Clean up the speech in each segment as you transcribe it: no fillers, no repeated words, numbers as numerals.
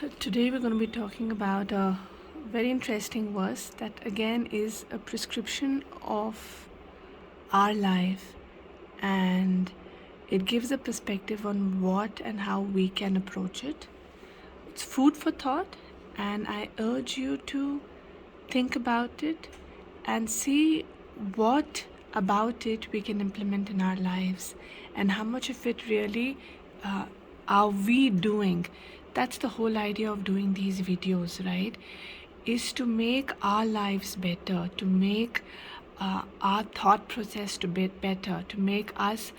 Today we're going to be talking about a very interesting verse that again is a prescription of our life, and it gives a perspective on what and how we can approach it. It's food for thought, and I urge you to think about it and see what about it we can implement in our lives and how much of it really uh, are we doing. That's the whole idea of doing these videos, right? Is to make our lives better, to make our thought process to be better, to make us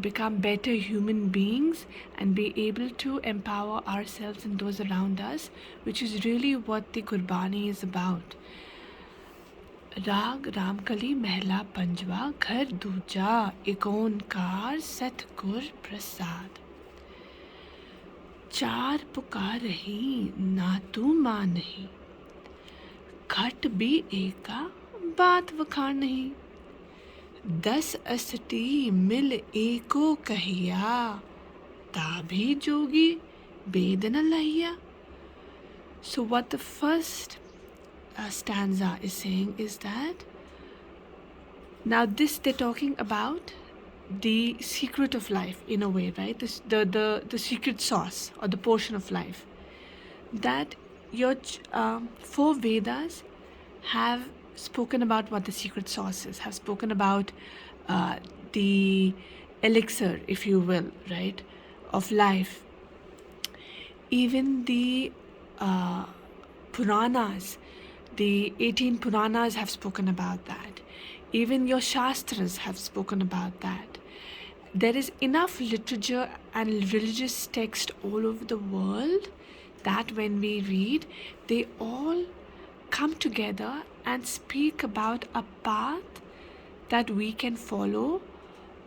become better human beings and be able to empower ourselves and those around us, which is really what the Gurbani is about. राग रामकली महला पंजवा घर दूजा एक ओंकार सतगुर प्रसाद चार पुकार रही ना तू मां नहीं घट भी एका बात वखाण नहीं 10 अस्टी मिल एको कहिया ताभी जोगी बेद न Lahiya. So what the first stanza is saying is that now this they're talking about the secret of life in a way, right? The secret sauce or the portion of life that your four Vedas have spoken about what the secret sauce is, have spoken about the elixir, if you will, right, of life. Even the Puranas, the 18 Puranas have spoken about that. Even your Shastras have spoken about that. There is enough literature and religious text all over the world that when we read, they all come together and speak about a path that we can follow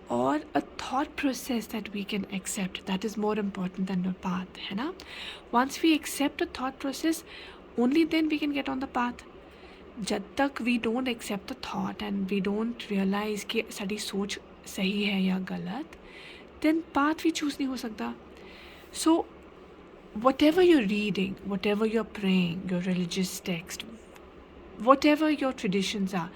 or a thought process that we can accept. That is more important than the path, है ना? Once we accept a thought process, only then we can get on the path. जब तक we don't accept the thought and we don't realize कि साड़ी सोच सही है या गलत, then path भी choose नहीं हो सकता. So whatever you're reading, whatever you're praying, your religious text, whatever your traditions are,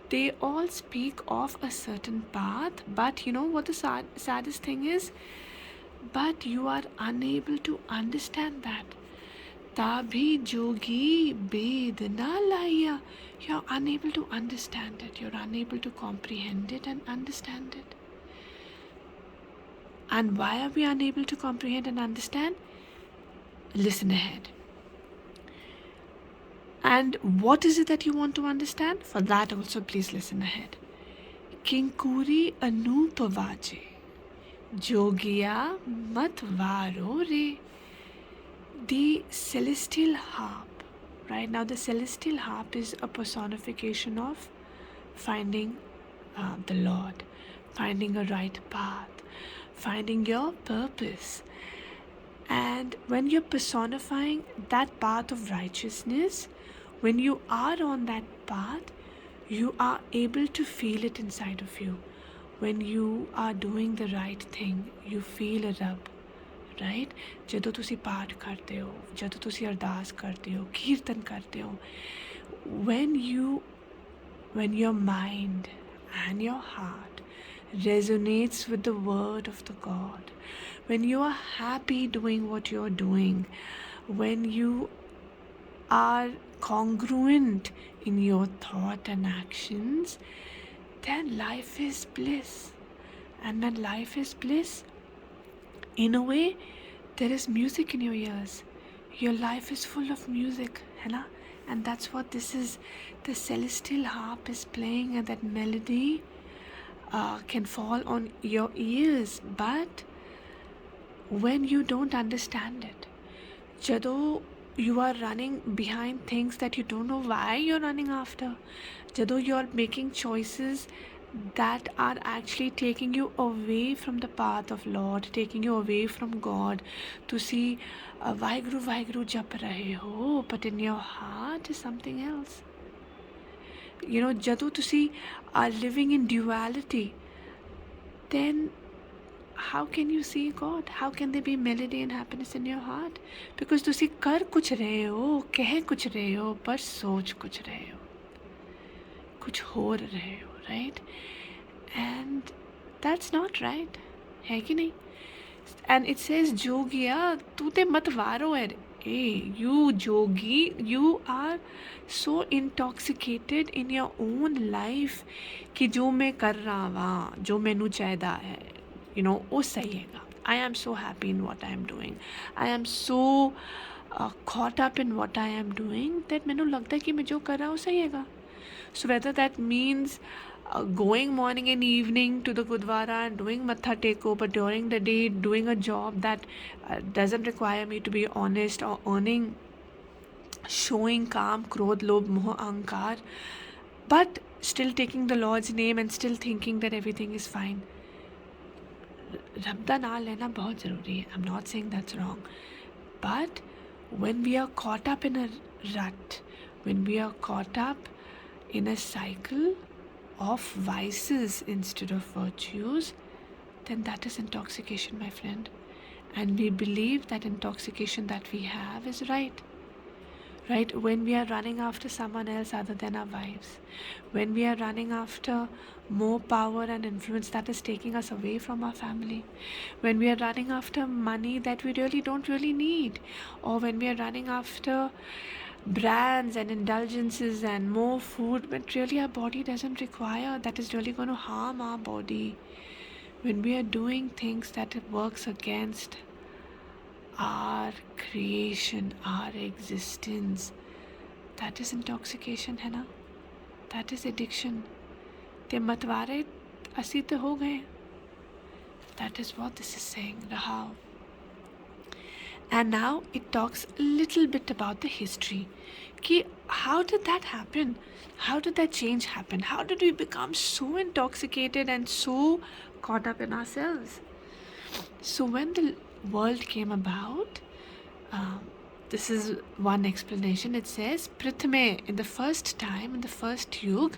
they all speak of a certain path, but you know what the saddest thing is? But you are unable to understand that. Tabhi jogi bed na laya. You're unable to understand it. You're unable to comprehend it and understand it. And why are we unable to comprehend and understand? Listen ahead. And what is it that you want to understand? For that also, please listen ahead. Kinkuri anupavaje, jogiya matvaro re. The celestial harp, right? Now the celestial harp is a personification of finding the Lord, finding a right path, finding your purpose. And when you're personifying that path of righteousness, when you are on that path, you are able to feel it inside of you. When you are doing the right thing, you feel a rub, right? ਜਦੋਂ ਤੁਸੀਂ ਪਾਠ ਕਰਦੇ ਹੋ, ਜਦੋਂ ਤੁਸੀਂ ਅਰਦਾਸ ਕਰਦੇ ਹੋ, ਕੀਰਤਨ ਕਰਦੇ ਹੋ, when your mind and your heart resonates with the word of the God, when you are happy doing what you're doing, when you are congruent in your thought and actions, then life is bliss. And when life is bliss, in a way, there is music in your ears. Your life is full of music, है ना? And that's what this is. The celestial harp is playing, and that melody can fall on your ears. But when you don't understand it, ਜਦੋਂ you are running behind things that you don't know why you're running after, ਜਦੋਂ you're making choices that are actually taking you away from the path of Lord, taking you away from God, ਤੁਸੀਂ ਵਾਹਿਗੁਰੂ ਵਾਹਿਗੁਰੂ ਜਪ ਰਹੇ ਹੋ, but in your heart is something else. You know, ਜਦੋਂ ਤੁਸੀਂ are living in duality, then how can you see God? How can there be melody and happiness in your heart? Because ਤੁਸੀਂ ਕਰ ਕੁਛ ਰਹੇ ਹੋ, ਕਹਿ ਕੁਛ ਰਹੇ ਹੋ, ਪਰ ਸੋਚ ਕੁਛ ਰਹੇ ਹੋ, ਕੁਛ ਹੋਰ ਰਹੇ ਹੋ, right? And that's not right, है कि नहीं? And it says, Jogiya, tu te matvaro hai. Hey, you Jogi, you are so intoxicated in your own life कि जो मैं कर रहा वा, जो मैनू चाहता है, you know, वो सही हैगा. I am so happy in what I am doing. I am so caught up in what I am doing that मैनू लगता है कि मैं जो कर रहा हूँ सही हैगा. So whether that means going morning and evening to the Gurdwara and doing Matha Teko, but during the day doing a job that doesn't require me to be honest, or earning, showing calm, krodh, lobh, moh, ahankar, but still taking the Lord's name and still thinking that everything is fine. Rab da naam lena bahut zaruri hai. I'm not saying that's wrong. But when we are caught up in a rut, when we are caught up in a cycle of vices instead of virtues, then that is intoxication, my friend. And we believe that intoxication that we have is right. Right? When we are running after someone else other than our wives, when we are running after more power and influence that is taking us away from our family, when we are running after money that we really don't really need, or when we are running after brands and indulgences and more food but really our body doesn't require, that is really going to harm our body, when we are doing things that works against our creation, our existence, that is intoxication, है ना? That is addiction. ते मतवारे असी तो हो गए. That is what this is saying, Rahau. And now it talks a little bit about the history. Ki, how did that happen? How did that change happen? How did we become so intoxicated and so caught up in ourselves? So when the world came about, this is one explanation. It says, Prithame, in the first time, in the first yug,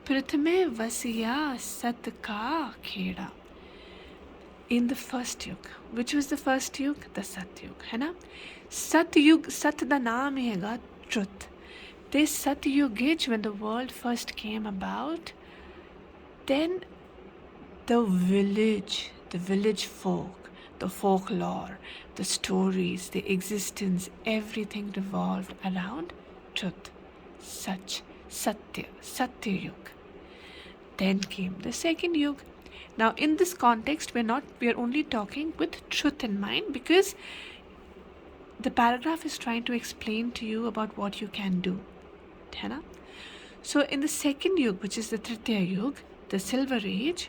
Prithame Vasiya Satka Kheda. In the first yug, which was the first yug? The Satyug, है ना? Satyug, Sat da naam ही हैगा truth. This Satyug age, when the world first came about, then the village folk, the folklore, the stories, the existence, everything revolved around truth, Sach, Satya, Satyug. Then came the second yug. Now in this context, we are only talking with truth in mind, because the paragraph is trying to explain to you about what you can do. है ना? So in the second yug, which is the Tritiya yug, the silver age,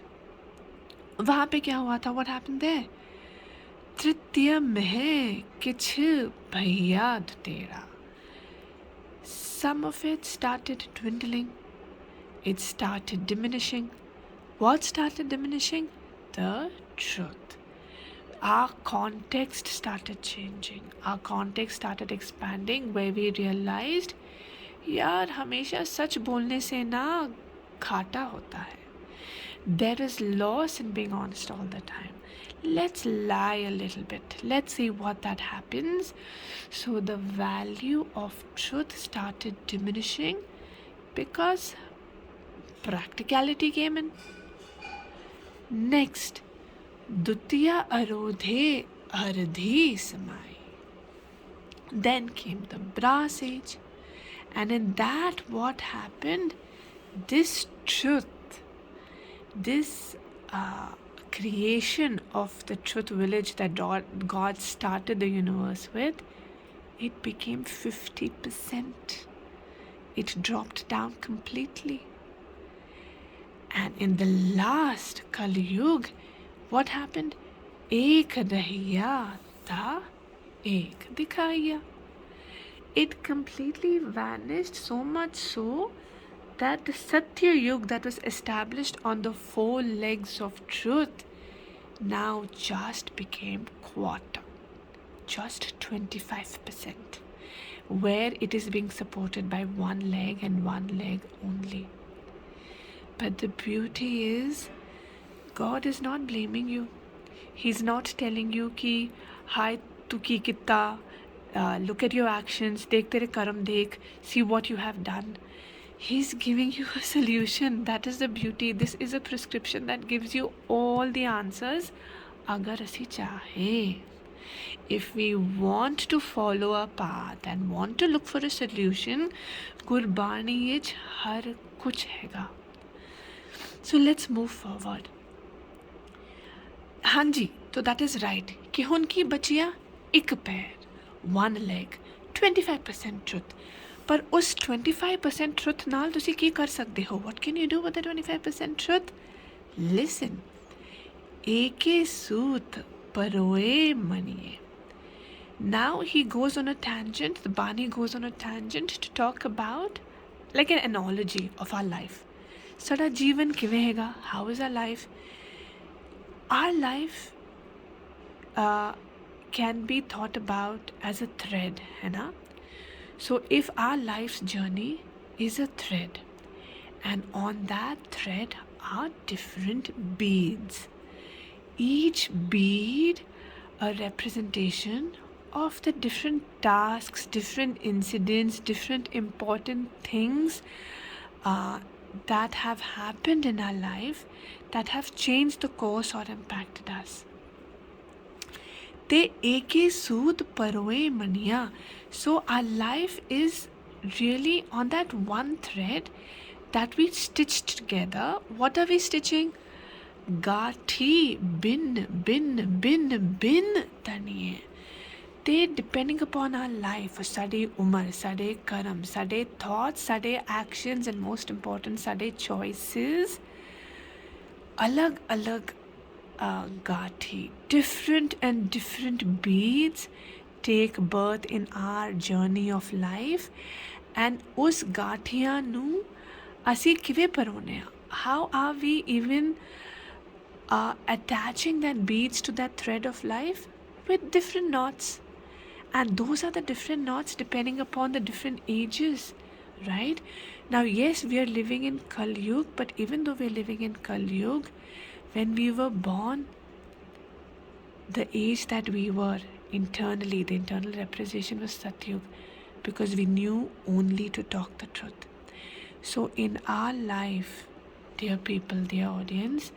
वहाँ पे क्या हुआ था? What happened there? तृतीय में किछ भैया तेरा. Some of it started dwindling. It started diminishing. What started diminishing? The truth. Our context started changing. Our context started expanding, where we realized, यार हमेशा सच बोलने से ना घाटा होता है. There is loss in being honest all the time. Let's lie a little bit. Let's see what that happens. So the value of truth started diminishing because practicality came in. Next, Dutiya Arodhe Ardhi Samai. Then came the brass age. And in that, what happened? This truth, this creation of the truth village that God started the universe with, it became 50%. It dropped down completely. And in the last Kali Yuga, what happened? Ek rahiya ta ek dikhaiya. It completely vanished, so much so that the Satya Yuga that was established on the 4 legs of truth now just became quarter, just 25%, where it is being supported by 1 leg and 1 leg only. But the beauty is, God is not blaming you. He's not telling you कि हाय तू की कितना, look at your actions, देख तेरे कर्म देख, see what you have done. He's giving you a solution. That is the beauty. This is a prescription that gives you all the answers. अगर असी चाहे, if we want to follow a path and want to look for a solution, Gurbani विच हर कुछ हैगा. So let's move forward. हाँ जी, तो that is right कि हुन की बचिया एक पैर, one leg, 25% truth. पर उस 25% truth नाल तुसी की कर सकते हो? What can you do with the 25% truth? Listen. एके सूत परोए मनिए. Now he goes on a tangent, the Bani goes on a tangent to talk about like an analogy of our life. Sada जीवन किवें हैगा? How is our life? Our life can be thought about as a thread, है ना? So if our life's journey is a thread, and on that thread are different beads, each bead a representation of the different tasks, different incidents, different important things that have happened in our life that have changed the course or impacted us. Te eke sood paroe mania. So our life is really on that one thread that we stitched together. What are we stitching? Gathi bin taniye. They depending upon our life, sade umar, sade karam, sade thoughts, sade actions, and most important, sade choices. Alag gathi, different and different beads take birth in our journey of life, and us gathiyan nu asi kive parone? How are we even attaching that beads to that thread of life? With different knots. And those are the different knots depending upon the different ages, right? Now, yes, we are living in Kali Yuga, but even though we are living in Kali Yuga, when we were born, the age that we were internally, the internal representation was Satyug, because we knew only to talk the truth. So in our life, dear people, dear audience,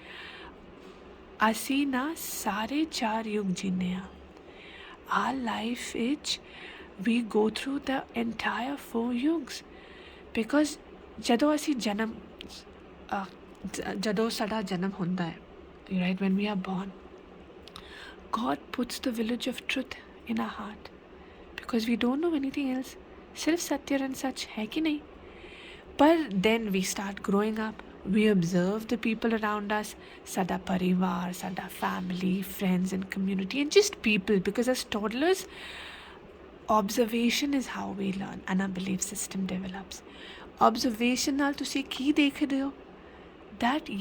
ਅਸੀਂ ਨਾ ਸਾਰੇ 4 ਯੁਗ ਜੀਨੇ ਆ. Our life is, we go through the entire 4 yugs, because ਜਦੋਂ ਅਸੀਂ ਜਦੋਂ ਸਾਡਾ ਜਨਮ ਹੁੰਦਾ ਹੈ, right, when we are born, God puts the village of truth in our heart, because we don't know anything else. सिर्फ सत्य and सच है कि नहीं? पर then we start growing up. We observe the people around us, sada parivar, sada family, friends and community, and just people, because as toddlers, observation is how we learn and our belief system develops. Observation naal tusi ki dekh rahe ho? That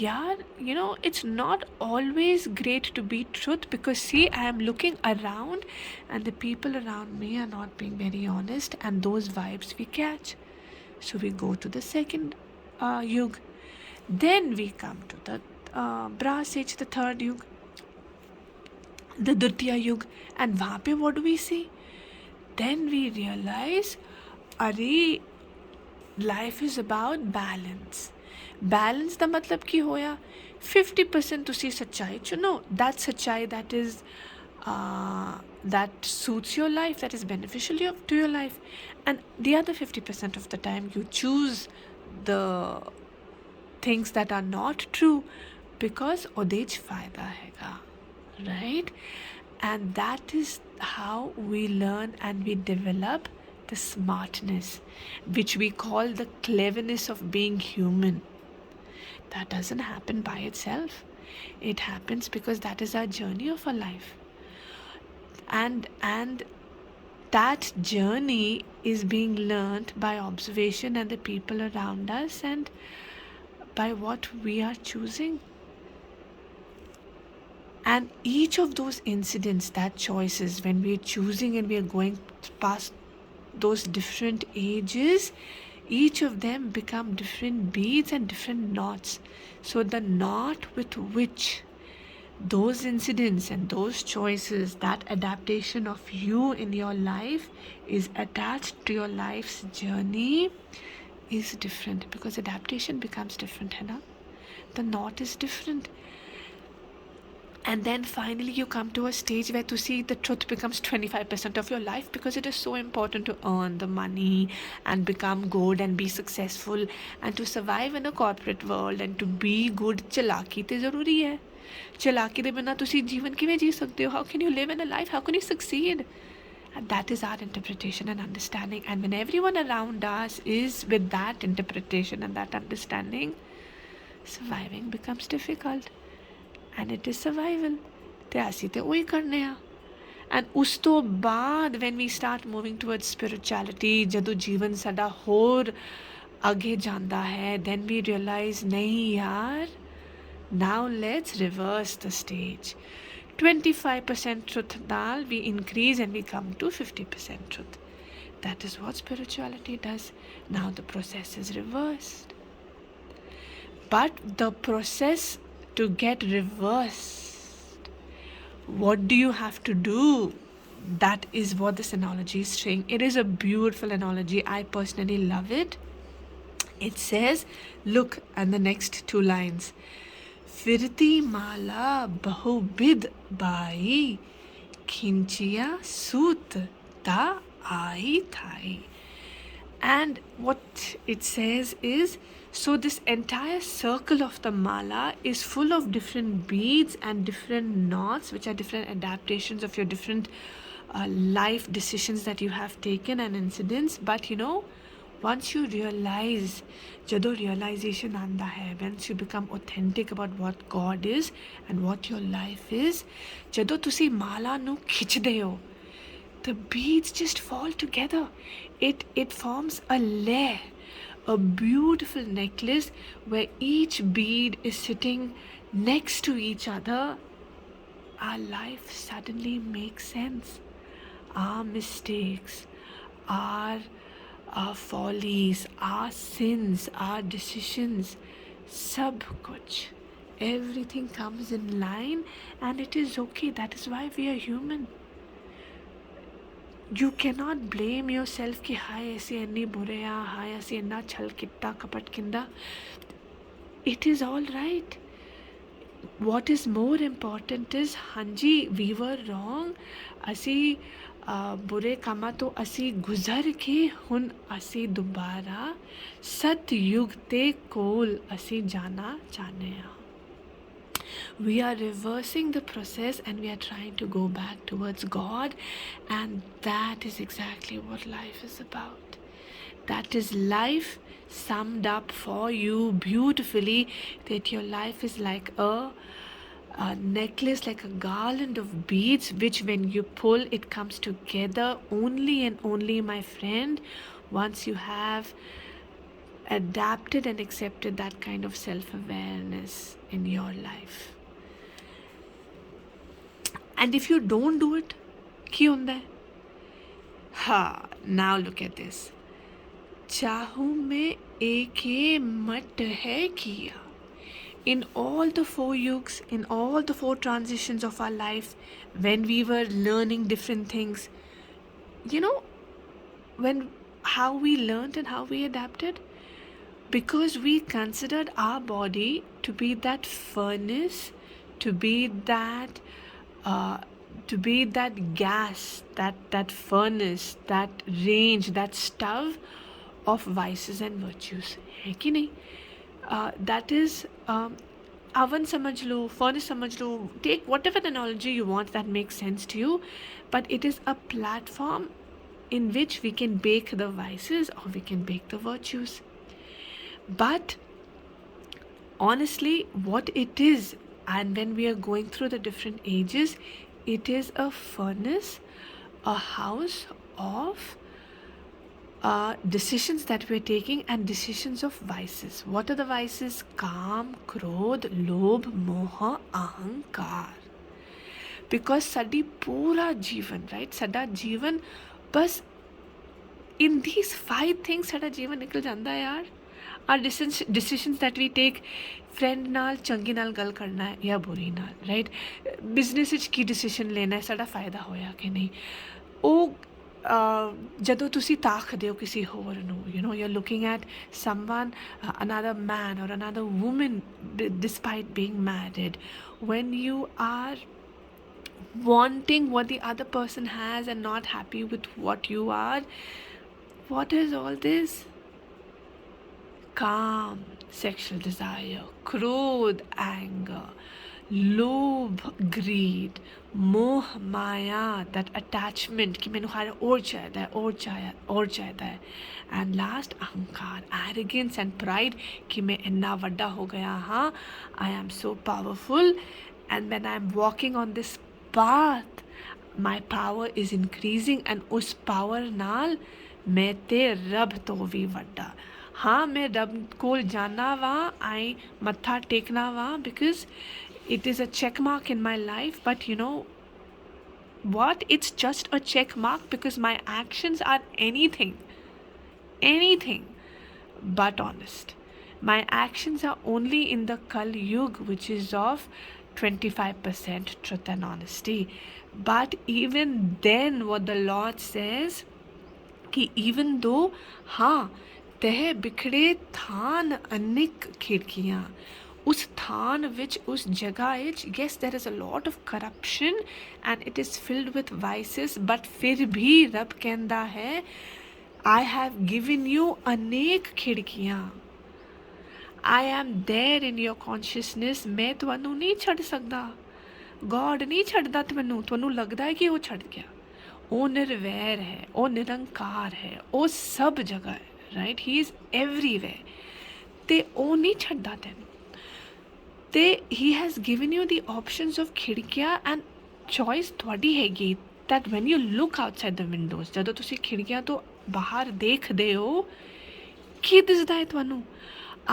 it's not always great to be truth, because see, I am looking around and the people around me are not being very honest, and those vibes we catch. So we go to the second yug. Then we come to the brass age, the third yug, the Dutiya yug, and वहाँ पे what do we see? Then we realize, अरे, life is about balance. Balance दा मतलब की होया 50% तुसी सच्चाई चुनो, that सच्चाई that is that suits your life, that is beneficial to your life, and the other 50% of the time you choose the things that are not true, because ਉਹਦੇ 'ਚ ਫਾਇਦਾ ਹੈਗਾ, right? And that is how we learn and we develop the smartness, which we call the cleverness of being human. That doesn't happen by itself. It happens because that is our journey of our life, and that journey is being learned by observation and the people around us, and by what we are choosing. And each of those incidents, that choices, when we are choosing and we are going past those different ages, each of them become different beads and different knots. So the knot with which those incidents and those choices, that adaptation of you in your life is attached to your life's journey is different, because adaptation becomes different, है ना? The knot is different. And then finally you come to a stage where to see the truth becomes 25% of your life, because it is so important to earn the money and become good and be successful and to survive in a corporate world and to be good. चालाकी ते ज़रूरी है. चालाकी दे बिना तुसी जीवन किवें जी सकते हो? How can you live in a life? How can you succeed? And that is our interpretation and understanding. And when everyone around us is with that interpretation and that understanding, surviving becomes difficult. And it is survival. ਤੇ ਅਸੀਂ ਤੇ ਉਹੀ ਕਰਨੇ ਆ. And ਉਸ ਤੋਂ ਬਾਅਦ when we start moving towards spirituality, ਜਦੋਂ ਜੀਵਨ ਸਾਡਾ ਹੋਰ ਅੱਗੇ ਜਾਂਦਾ ਹੈ, then we realize ਨਹੀਂ ਯਾਰ, now let's reverse the stage. 25% truth ਨਾਲ we increase and we come to 50% truth. That is what spirituality does. Now the process is reversed. But the process to get reversed, what do you have to do? That is what this analogy is saying. It is a beautiful analogy. I personally love it. It says, look at the next two lines. Firti mala bahubid bai kinchiya sut ta ai thai. And what it says is, so this entire circle of the mala is full of different beads and different knots, which are different adaptations of your different life decisions that you have taken and incidents. But you know, once you realize, jado realization aanda hai, once you become authentic about what God is and what your life is, jado tusi mala nu khichde ho, the beads just fall together. It forms a layer, a beautiful necklace where each bead is sitting next to each other. Our life suddenly makes sense. Our mistakes, our follies, our sins, our decisions, sab kuch, everything comes in line, and it is okay. That is why we are human. You cannot blame yourself कि हाय ऐसे अन्नी बुरे आ, हाय ऐसे अन्ना छल किट्टा कपट किंदा. It is all right. What is more important is, hanji, we were wrong. ਅਸੀਂ बुरे कामा तो ਅਸੀਂ गुजर के हुन ਅਸੀਂ दोबारा सतयुग ते कोल ਅਸੀਂ जाना चाहने हैं. We are reversing the process and we are trying to go back towards God, and that is exactly what life is about. That is life summed up for you beautifully, that your life is like a necklace, like a garland of beads, which when you pull, it comes together only and only, my friend, once you have adapted and accepted that kind of self-awareness in your life. And if you don't do it, ki hunda hai? Now look at this. Chahu mein eke mat hai kiya. In all the 4 yugs, in all the 4 transitions of our life, when we were learning different things, you know, how we learned and how we adapted, because we considered our body to be that furnace, to be that gas, that furnace, that range, that stove of vices and virtues. है कि नहीं? That is oven समझ लो, furnace समझ लो, take whatever analogy you want that makes sense to you, but it is a platform in which we can bake the vices or we can bake the virtues. But honestly, what it is, and when we are going through the different ages, it is a furnace, a house of decisions that we're taking, and decisions of vices. What are the vices? Kam, krodh, lobh, moha, ahankar. Because sadi pura jeevan, right? Sada jeevan, bas in these 5 things sada jeevan nikal janda hai yaar. our decisions that we take, friend नाल चंगी नाल गल करना है या बुरी नाल, right, business which की डिसीजन लेना है, साਡਾ फायदा होया कि नहीं, ਉਹ ਜਦੋਂ ਤੁਸੀਂ ਤਾਕਦੇ ਹੋ ਕਿਸੇ ਹੋਰ ਨੂੰ, you know, you are looking at someone, another man or another woman, despite being married, when you are wanting what the other person has and not happy with what you are, what is all this? Calm sexual desire, krodh anger, लोभ greed, मोह माया, that attachment कि मैंने हर और चाहता है और चाहता है, and last अहंकार, arrogance and pride कि मैं इतना वड्डा हो गया, हाँ, I am so powerful, and when I am walking on this path my power is increasing, and उस power नाल मैं ते रब तो भी वड्डा, हाँ मैं रब कोल जाना वा, आई मत्था टेकना वा, because it is a check mark in my life, but you know what, it's just a check mark because my actions are anything but honest. My actions are only in the Kali Yuga, which is of 25% truth and honesty. But even then what the Lord says कि even though हाँ तह बिखड़े थान अनेक खिड़कियाँ, उस थान विच, उस जगह विच, yes there is a lot of corruption and it is filled with vices, but फिर भी रब कहंदा है I have given you अनेक खिड़कियाँ, I am there in your consciousness, मैं ਤੁਹਾਨੂੰ नहीं छड़ सकदा, God नहीं छड़दा ਤੁਹਾਨੂੰ, ਤੁਹਾਨੂੰ लगदा है कि वो छड़ गया, वो निर्वैर है, वो निरंकार है, वो सब जगह है, right, he is everywhere, ते वो नहीं छड़दा तैनू, ते he has given you the options of खिड़कियाँ and choice ਤੁਹਾਡੀ ਹੈਗੀ, that when you look outside the windows, ਜਦੋਂ ਤੁਸੀਂ ਖਿੜਕੀਆਂ ਤੋਂ ਬਾਹਰ ਦੇਖਦੇ ਹੋ, ਕੀ ਦਿਸਦਾ ਹੈ ਤੁਹਾਨੂੰ?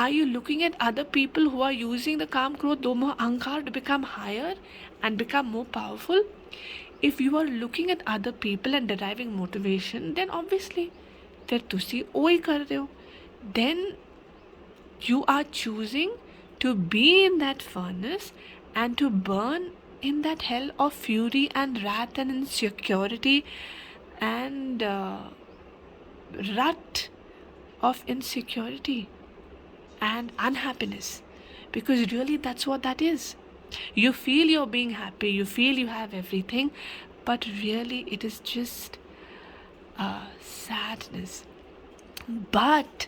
Are you looking at other people who are using the काम क्रोध दोम अहंकार to become higher and become more powerful? If you are looking at other people and deriving motivation, then obviously ਫਿਰ ਤੁਸੀਂ ਉਹੀ ਕਰ ਰਹੇ ਹੋ, then you are choosing to be in that furnace and to burn in that hell of fury and wrath and insecurity and rut of insecurity and unhappiness, because really that's what that is. You feel you're being happy, you feel you have everything, but really it is just sadness. But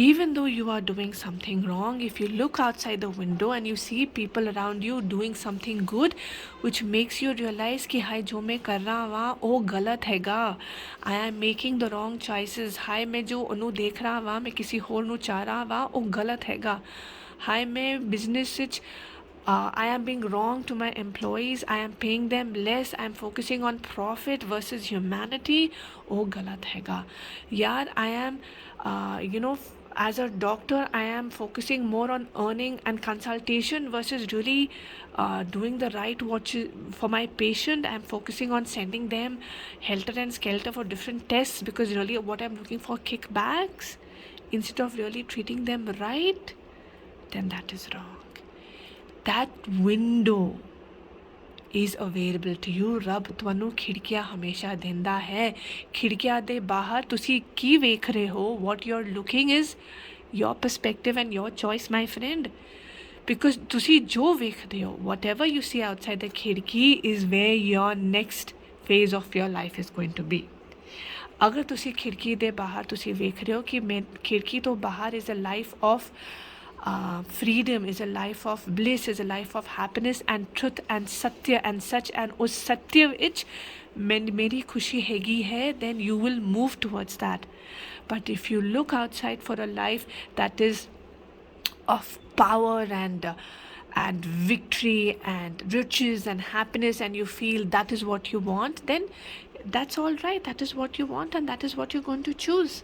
even though you are doing something wrong, if you look outside the window and you see people around you doing something good, which makes you realize कि हाय जो मैं कर रहा वां वो गलत हैगा, I am making the wrong choices, हाय मैं जो उन्हों देख रहा वां, मैं किसी होर नू चाह रहा वां वो गलत हैगा, हाय मैं business which I am being wrong to my employees, I am paying them less, I am focusing on profit versus humanity, वो गलत हैगा यार, I am you know, as a doctor I am focusing more on earning and consultation versus really doing the right watch for my patient. I am focusing on sending them helter and skelter for different tests because really what I'm looking for kickbacks instead of really treating them right, then that is wrong. That window is available to you. रब ਤੁਹਾਨੂੰ खिड़कियाँ हमेशा ਦਿੰਦਾ है, खिड़कियाँ ਦੇ ਬਾਹਰ ਤੁਸੀਂ ਕੀ ਵੇਖ ਰਹੇ ਹੋ, what you're looking is your perspective and your choice, my friend, because ਤੁਸੀਂ ਜੋ ਵੇਖਦੇ ਹੋ, whatever you see outside the खिड़की is where your next phase of your life is going to be. अगर ਤੁਸੀਂ खिड़की ਦੇ ਬਾਹਰ ਤੁਸੀਂ ਵੇਖ ਰਹੇ ਹੋ ਕਿ ਮੈਂ खिड़की ਤੋਂ ਬਾਹਰ is a life of freedom, is a life of bliss, is a life of happiness and truth and satya and such, and us satya which meri khushi hegi hai, then you will move towards that. But if you look outside for a life that is of power and victory and riches and happiness, and you feel that is what you want, then that's all right, that is what you want and that is what you're going to choose.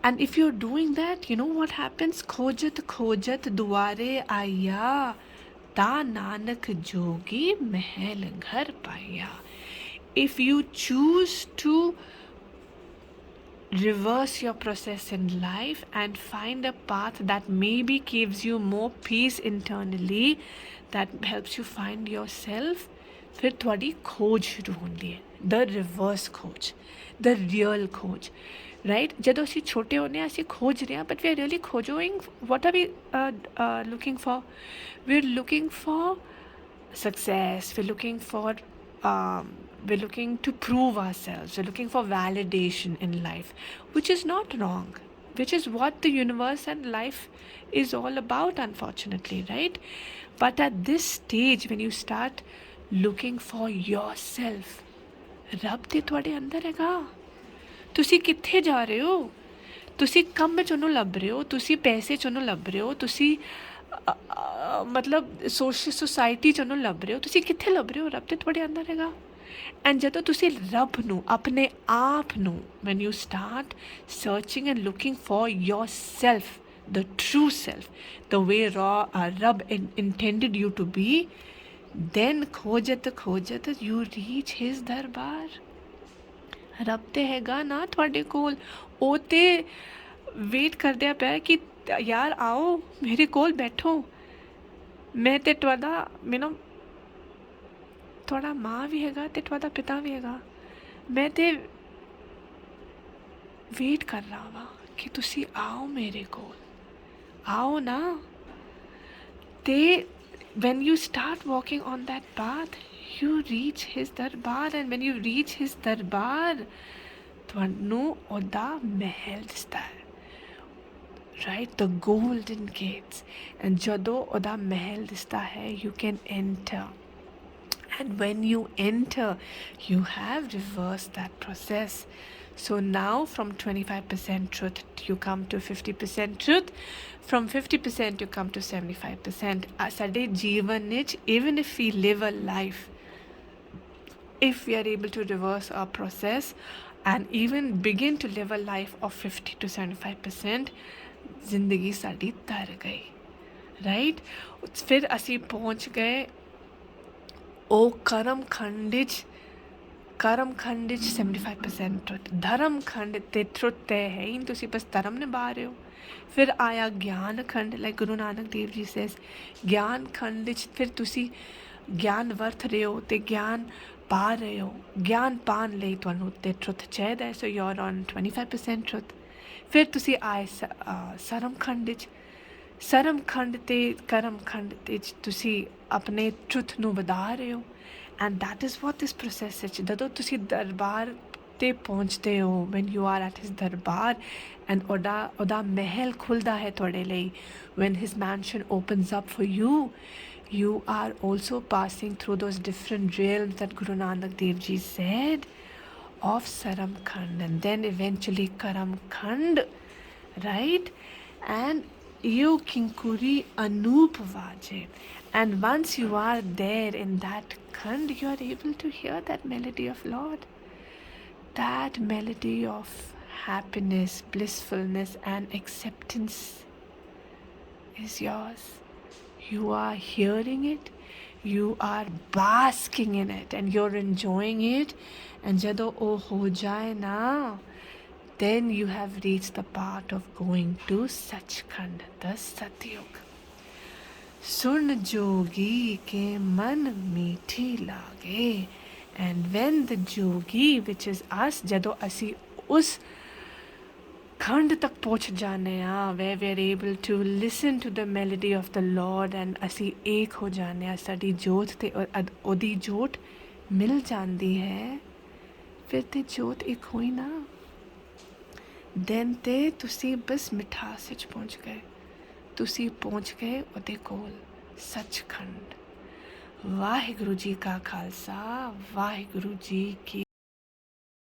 And if you're doing that, you know what happens? खोजत खोजत दुआरे आया, ता नानक जोगी महल घर पाया. If you choose to reverse your process in life and find a path that maybe gives you more peace internally, that helps you find yourself, ਫਿਰ ਤੁਹਾਡੀ ਖੋਜ ਸ਼ੁਰੂ ਹੁੰਦੀ ਹੈ, the reverse ਖੋਜ, the real ਖੋਜ, right? ਜਦੋਂ ਅਸੀਂ ਛੋਟੇ ਹੁੰਦੇ ਹਾਂ ਅਸੀਂ ਖੋਜ ਰਹੇ ਹਾਂ, but we are really ਖੋਜੋing, what are we looking for? We're looking for success, we're looking to prove ourselves, we're looking for validation in life, which is not wrong, which is what the universe and life is all about, unfortunately, right? But at this stage when you start looking for yourself, ਰੱਬ ਤੇ ਤੁਹਾਡੇ ਅੰਦਰ ਹੈਗਾ, ਤੁਸੀਂ ਕਿੱਥੇ ਜਾ ਰਹੇ ਹੋ? ਤੁਸੀਂ ਕੰਮ 'ਚ ਉਹਨੂੰ ਲੱਭ ਰਹੇ ਹੋ, ਤੁਸੀਂ ਪੈਸੇ 'ਚ ਉਹਨੂੰ ਲੱਭ ਰਹੇ ਹੋ, ਤੁਸੀਂ ਮਤਲਬ ਸੋਸਾਇਟੀ 'ਚ ਉਹਨੂੰ ਲੱਭ ਰਹੇ ਹੋ, ਤੁਸੀਂ ਕਿੱਥੇ ਲੱਭ ਰਹੇ ਹੋ? ਰੱਬ ਤੇ ਤੁਹਾਡੇ ਅੰਦਰ ਹੈਗਾ। ਐਂਡ ਜਦੋਂ ਤੁਸੀਂ ਰੱਬ ਨੂੰ, ਆਪਣੇ ਆਪ ਨੂੰ, when you start searching and looking for yourself, the true self, the way Rab intended you to be, then ਖੋਜਤ ਖੋਜਤ you reach his ਦਰਬਾਰ। ਰੱਬ ਤੇ ਹੈਗਾ ਨਾ ਤੁਹਾਡੇ ਕੋਲ, ਉਹ ਤੇ ਵੇਟ ਕਰਦਿਆ ਪਿਆ ਕਿ ਯਾਰ ਆਓ ਮੇਰੇ ਕੋਲ ਬੈਠੋ, ਮੈਂ ਤੇ ਤੁਹਾਡਾ ਤੁਹਾਡਾ ਮਾਂ ਵੀ ਹੈਗਾ ਤੇ ਤੁਹਾਡਾ ਪਿਤਾ ਵੀ ਹੈਗਾ, ਮੈਂ ਤੇ ਵੇਟ ਕਰ ਰਹਾ ਵਾ ਕਿ ਤੁਸੀਂ ਆਓ ਮੇਰੇ ਕੋਲ, ਆਓ ਨਾ। ਤੇ when you start walking on that path, you reach his darbar, and when you reach his darbar, ਤੁਹਾਨੂੰ ਉਹਦਾ ਮਹਿਲ ਦਿਸਦਾ ਹੈ, right? The golden gates, and ਜਦੋਂ ਉਹਦਾ ਮਹਿਲ ਦਿਸਦਾ ਹੈ, you can enter, and when you enter you have reversed that process. So now from 25% truth you come to 50% truth, from 50% you come to 75%. ਸਾਡੇ ਜੀਵਨ ਵਿੱਚ, even if we live a life, if we are able to reverse our process and even begin to live a life of 50 to 75%, ਜ਼ਿੰਦਗੀ ਸਾਡੀ ਤਰ ਗਈ, right? ਫਿਰ ਅਸੀਂ ਪਹੁੰਚ ਗਏ ਉਹ ਕਰਮ ਖੰਡ ਵਿੱਚ 75% ਟਰੁੱਥ, ਧਰਮ ਖੰਡ ਤੇ ਟਰੁੱਥ ਤੇ ਹੈ ਹੀ, ਤੁਸੀਂ ਬਸ ਧਰਮ ਨਿਭਾ ਰਹੇ ਹੋ। ਫਿਰ ਆਇਆ ਗਿਆਨ ਖੰਡ, ਲਾਈਕ ਗੁਰੂ ਨਾਨਕ ਦੇਵ ਜੀ ਸੇਜ਼, ਗਿਆਨ ਖੰਡ ਵਿੱਚ ਫਿਰ ਤੁਸੀਂ ਗਿਆਨ ਵਰਤ ਰਹੇ ਹੋ ਤੇ ਗਿਆਨ ਪਾ ਰਹੇ ਹੋ, ਗਿਆਨ ਪਾਉਣ ਲਈ ਤੁਹਾਨੂੰ ਤੇ ਟਰੁੱਥ ਚਾਹੀਦਾ ਹੈ, so you are on 25% truth. ਫਿਰ ਤੁਸੀਂ ਆਏ ਸਰਮ ਖੰਡ ਵਿੱਚ, ਸਰਮ ਖੰਡ ਤੇ ਕਰਮ ਖੰਡ ਵਿੱਚ ਤੁਸੀਂ ਆਪਣੇ ਟਰੁੱਥ ਨੂੰ ਵਧਾ ਰਹੇ ਹੋ, and that is what this process ਵਿੱਚ, ਜਦੋਂ ਤੁਸੀਂ ਦਰਬਾਰ ਤੇ ਪਹੁੰਚਦੇ ਹੋ, when you are at his ਦਰਬਾਰ, ਐਂਡ ਉਹਦਾ ਮਹਿਲ ਖੁੱਲ੍ਹਦਾ ਹੈ ਤੁਹਾਡੇ ਲਈ, when his mansion opens up for you, you are also passing through those different realms that Guru Nanak Dev Ji said of Saram Khand, and then eventually Karam Khand, right? And you Kinkuri Anup Vaje, and once you are there in that Khand, you are able to hear that melody of Lord, that melody of happiness, blissfulness and acceptance is yours. You are hearing it, you are basking in it, and you're enjoying it. And jado oh ho jaye na, then you have reached the part of going to Sachkhand, the Satyug. Sun jogi ke man meethi lage, and when the jogi, which is us, jado asi us ਖੰਡ ਤੱਕ ਪਹੁੰਚ ਜਾਂਦੇ ਹਾਂ, where we are able to listen to the melody of the Lord, and ਅਸੀਂ ਏਕ ਹੋ ਜਾਂਦੇ ਹਾਂ, ਸਾਡੀ ਜੋਤ ਤੇ ਉਹਦੀ ਜੋਤ ਮਿਲ ਜਾਂਦੀ ਹੈ, ਫਿਰ ਤੇ ਜੋਤ ਇੱਕ ਹੋਈ ਨਾ, ਦਿਨ ਤੇ ਤੁਸੀਂ ਬਸ ਮਿਠਾਸ ਵਿੱਚ ਪਹੁੰਚ ਗਏ, ਤੁਸੀਂ ਪਹੁੰਚ ਗਏ ਉਹਦੇ ਕੋਲ, ਸੱਚਖੰਡ। ਵਾਹਿਗੁਰੂ ਜੀ ਕਾ ਖਾਲਸਾ, ਵਾਹਿਗੁਰੂ ਜੀ ਕੀ